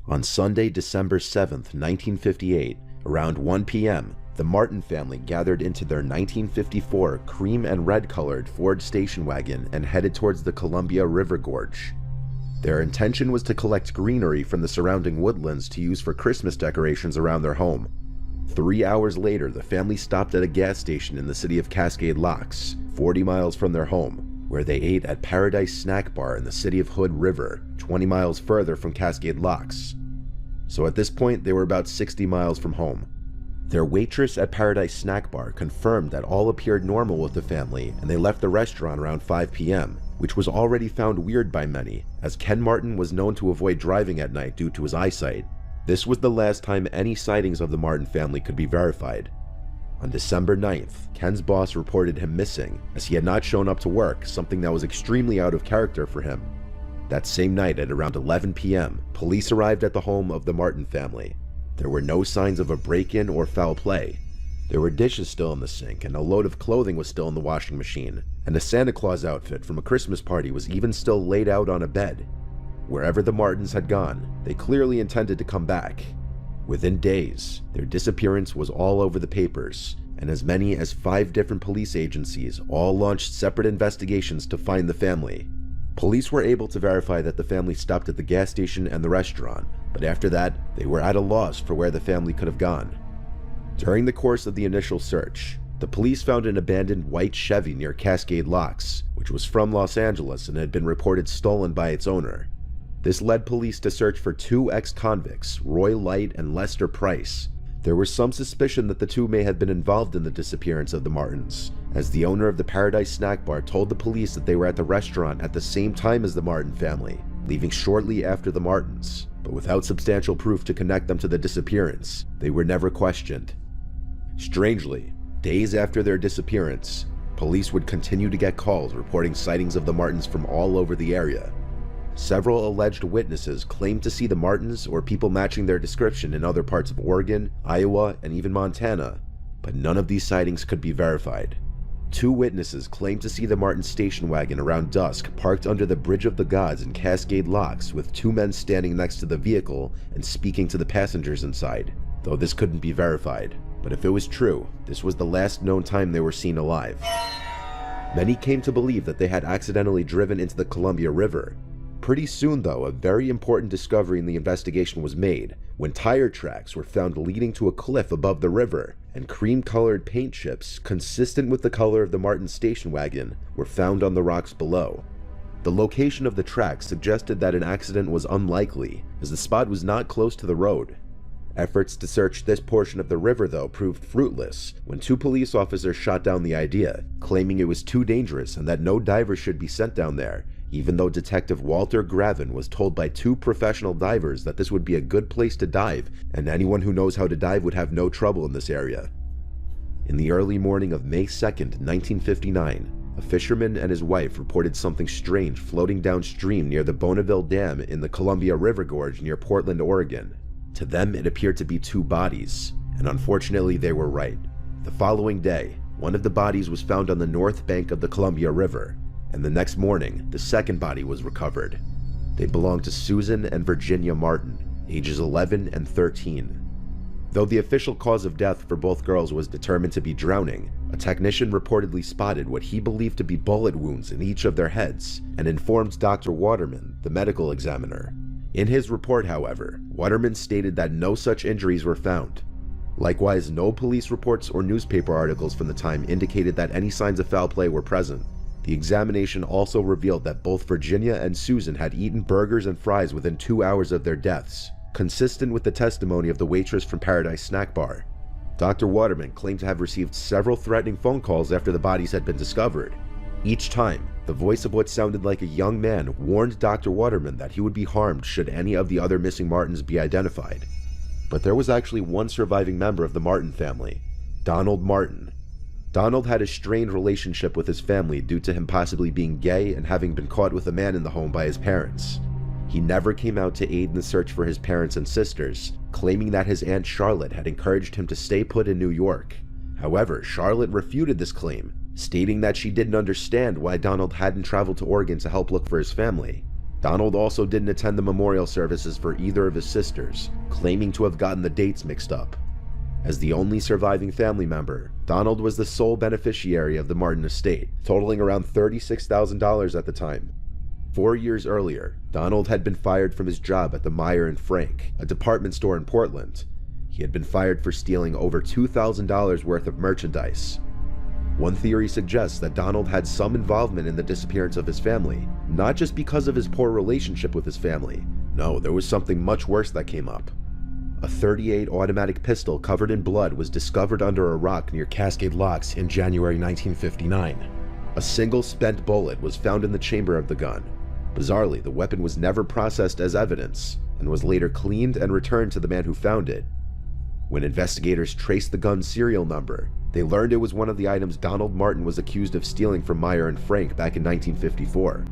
On Sunday, December 7th, 1958, around 1 p.m., the Martin family gathered into their 1954 cream and red-colored Ford station wagon and headed towards the Columbia River Gorge. Their intention was to collect greenery from the surrounding woodlands to use for Christmas decorations around their home. 3 hours later, the family stopped at a gas station in the city of Cascade Locks, 40 miles from their home, where they ate at Paradise Snack Bar in the city of Hood River, 20 miles further from Cascade Locks. So at this point, they were about 60 miles from home. Their waitress at Paradise Snack Bar confirmed that all appeared normal with the family, and they left the restaurant around 5 p.m., which was already found weird by many, as Ken Martin was known to avoid driving at night due to his eyesight. This was the last time any sightings of the Martin family could be verified. On December 9th, Ken's boss reported him missing, as he had not shown up to work, something that was extremely out of character for him. That same night at around 11 p.m., police arrived at the home of the Martin family. There were no signs of a break-in or foul play. There were dishes still in the sink, and a load of clothing was still in the washing machine, and a Santa Claus outfit from a Christmas party was even still laid out on a bed. Wherever the Martins had gone, they clearly intended to come back. Within days, their disappearance was all over the papers, and as many as 5 different police agencies all launched separate investigations to find the family. Police were able to verify that the family stopped at the gas station and the restaurant, but after that, they were at a loss for where the family could have gone. During the course of the initial search, the police found an abandoned white Chevy near Cascade Locks, which was from Los Angeles and had been reported stolen by its owner. This led police to search for 2 ex-convicts, Roy Light and Lester Price. There was some suspicion that the two may have been involved in the disappearance of the Martins, as the owner of the Paradise Snack Bar told the police that they were at the restaurant at the same time as the Martin family, leaving shortly after the Martins, but without substantial proof to connect them to the disappearance. They were never questioned. Strangely, days after their disappearance, police would continue to get calls reporting sightings of the Martins from all over the area. Several alleged witnesses claimed to see the Martins or people matching their description in other parts of Oregon, Iowa, and even Montana, but none of these sightings could be verified. 2 witnesses claimed to see the Martin station wagon around dusk parked under the Bridge of the Gods in Cascade Locks with 2 men standing next to the vehicle and speaking to the passengers inside, though this couldn't be verified. But if it was true, this was the last known time they were seen alive. Many came to believe that they had accidentally driven into the Columbia River. Pretty soon though, a very important discovery in the investigation was made, when tire tracks were found leading to a cliff above the river, and cream-colored paint chips, consistent with the color of the Martin station wagon, were found on the rocks below. The location of the tracks suggested that an accident was unlikely, as the spot was not close to the road. Efforts to search this portion of the river though proved fruitless, when 2 police officers shot down the idea, claiming it was too dangerous and that no divers should be sent down there, even though Detective Walter Gravin was told by 2 professional divers that this would be a good place to dive, and anyone who knows how to dive would have no trouble in this area. In the early morning of May 2nd, 1959, a fisherman and his wife reported something strange floating downstream near the Bonneville Dam in the Columbia River Gorge near Portland, Oregon. To them, it appeared to be 2 bodies, and unfortunately they were right. The following day, one of the bodies was found on the north bank of the Columbia River, and the next morning, the second body was recovered. They belonged to Susan and Virginia Martin, ages 11 and 13. Though the official cause of death for both girls was determined to be drowning, a technician reportedly spotted what he believed to be bullet wounds in each of their heads and informed Dr. Waterman, the medical examiner. In his report, however, Waterman stated that no such injuries were found. Likewise, no police reports or newspaper articles from the time indicated that any signs of foul play were present. The examination also revealed that both Virginia and Susan had eaten burgers and fries within 2 hours of their deaths, consistent with the testimony of the waitress from Paradise Snack Bar. Dr. Waterman claimed to have received several threatening phone calls after the bodies had been discovered. Each time, the voice of what sounded like a young man warned Dr. Waterman that he would be harmed should any of the other missing Martins be identified. But there was actually one surviving member of the Martin family, Donald Martin. Donald had a strained relationship with his family due to him possibly being gay and having been caught with a man in the home by his parents. He never came out to aid in the search for his parents and sisters, claiming that his Aunt Charlotte had encouraged him to stay put in New York. However, Charlotte refuted this claim, stating that she didn't understand why Donald hadn't traveled to Oregon to help look for his family. Donald also didn't attend the memorial services for either of his sisters, claiming to have gotten the dates mixed up. As the only surviving family member, Donald was the sole beneficiary of the Martin estate, totaling around $36,000 at the time. 4 years earlier, Donald had been fired from his job at the Meyer and Frank, a department store in Portland. He had been fired for stealing over $2,000 worth of merchandise. One theory suggests that Donald had some involvement in the disappearance of his family, not just because of his poor relationship with his family. No, there was something much worse that came up. A .38 automatic pistol covered in blood was discovered under a rock near Cascade Locks in January 1959. A single spent bullet was found in the chamber of the gun. Bizarrely, the weapon was never processed as evidence and was later cleaned and returned to the man who found it. When investigators traced the gun's serial number, they learned it was one of the items Donald Martin was accused of stealing from Meyer and Frank back in 1954.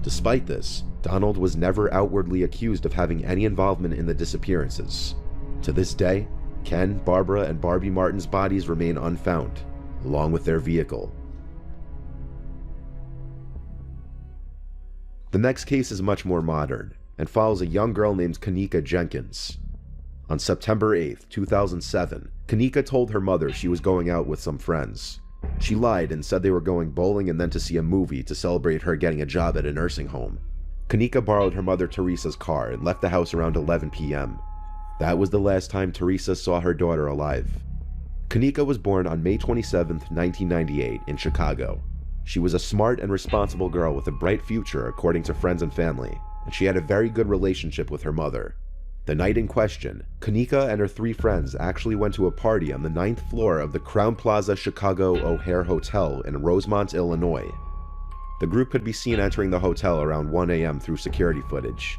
Despite this, Donald was never outwardly accused of having any involvement in the disappearances. To this day, Ken, Barbara, and Barbie Martin's bodies remain unfound, along with their vehicle. The next case is much more modern, and follows a young girl named Kanika Jenkins. On September 8, 2007, Kanika told her mother she was going out with some friends. She lied and said they were going bowling and then to see a movie to celebrate her getting a job at a nursing home. Kanika borrowed her mother Teresa's car and left the house around 11 p.m. That was the last time Teresa saw her daughter alive. Kanika was born on May 27, 1998, in Chicago. She was a smart and responsible girl with a bright future according to friends and family, and she had a very good relationship with her mother. The night in question, Kanika and her 3 friends actually went to a party on the 9th floor of the Crowne Plaza Chicago O'Hare Hotel in Rosemont, Illinois. The group could be seen entering the hotel around 1 a.m. through security footage.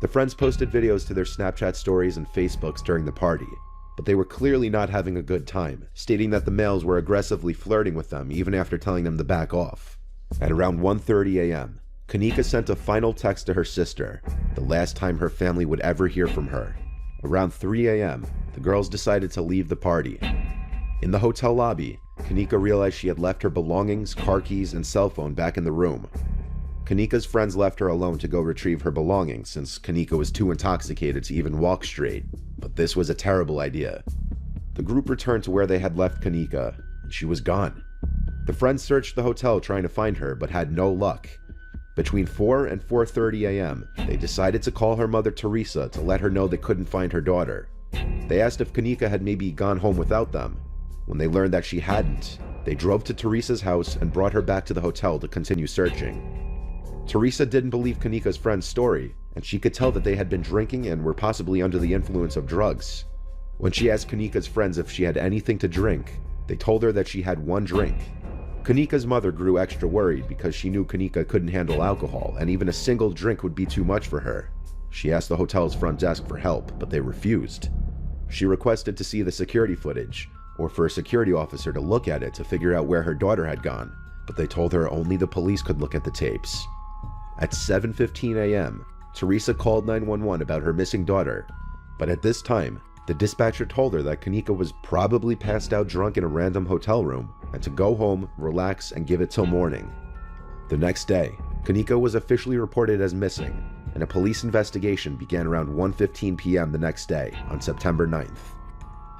The friends posted videos to their Snapchat stories and Facebooks during the party, but they were clearly not having a good time, stating that the males were aggressively flirting with them even after telling them to back off. At around 1:30 a.m., Kanika sent a final text to her sister, the last time her family would ever hear from her. Around 3 a.m., the girls decided to leave the party. In the hotel lobby, Kanika realized she had left her belongings, car keys, and cell phone back in the room. Kanika's friends left her alone to go retrieve her belongings since Kanika was too intoxicated to even walk straight, but this was a terrible idea. The group returned to where they had left Kanika, and she was gone. The friends searched the hotel trying to find her, but had no luck. Between 4 and 4:30 a.m., they decided to call her mother Teresa to let her know they couldn't find her daughter. They asked if Kanika had maybe gone home without them. When they learned that she hadn't, they drove to Teresa's house and brought her back to the hotel to continue searching. Teresa didn't believe Kanika's friend's story, and she could tell that they had been drinking and were possibly under the influence of drugs. When she asked Kanika's friends if she had anything to drink, they told her that she had 1 drink. Kanika's mother grew extra worried because she knew Kanika couldn't handle alcohol, and even a single drink would be too much for her. She asked the hotel's front desk for help, but they refused. She requested to see the security footage, or for a security officer to look at it to figure out where her daughter had gone, but they told her only the police could look at the tapes. At 7:15 a.m., Teresa called 911 about her missing daughter, but at this time, the dispatcher told her that Kanika was probably passed out drunk in a random hotel room and to go home, relax, and give it till morning. The next day, Kanika was officially reported as missing, and a police investigation began around 1:15 p.m. the next day, on September 9th.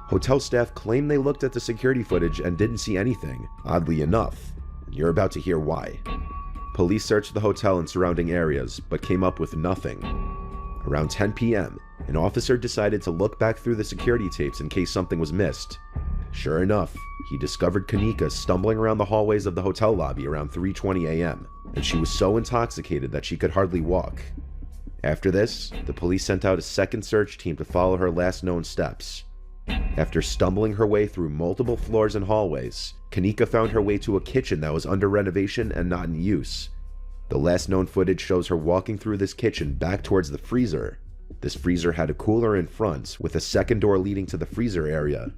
Hotel staff claimed they looked at the security footage and didn't see anything, oddly enough, and you're about to hear why. Police searched the hotel and surrounding areas, but came up with nothing. Around 10 p.m., an officer decided to look back through the security tapes in case something was missed. Sure enough, he discovered Kanika stumbling around the hallways of the hotel lobby around 3:20 a.m., and she was so intoxicated that she could hardly walk. After this, the police sent out a second search team to follow her last known steps. After stumbling her way through multiple floors and hallways, Kanika found her way to a kitchen that was under renovation and not in use. The last known footage shows her walking through this kitchen back towards the freezer. This freezer had a cooler in front with a second door leading to the freezer area.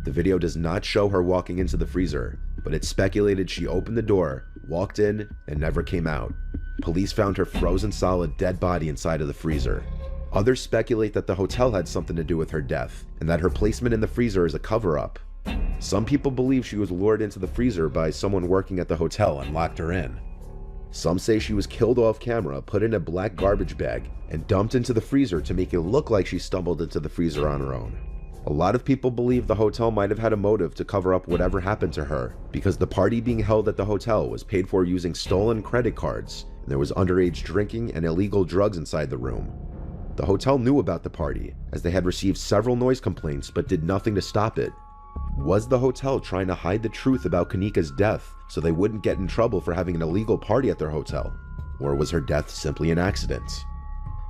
The video does not show her walking into the freezer, but it's speculated she opened the door, walked in, and never came out. Police found her frozen solid dead body inside of the freezer. Others speculate that the hotel had something to do with her death, and that her placement in the freezer is a cover-up. Some people believe she was lured into the freezer by someone working at the hotel and locked her in. Some say she was killed off camera, put in a black garbage bag, and dumped into the freezer to make it look like she stumbled into the freezer on her own. A lot of people believe the hotel might have had a motive to cover up whatever happened to her, because the party being held at the hotel was paid for using stolen credit cards, and there was underage drinking and illegal drugs inside the room. The hotel knew about the party, as they had received several noise complaints but did nothing to stop it. Was the hotel trying to hide the truth about Kanika's death so they wouldn't get in trouble for having an illegal party at their hotel? Or was her death simply an accident?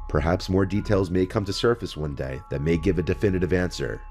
Perhaps more details may come to surface one day that may give a definitive answer.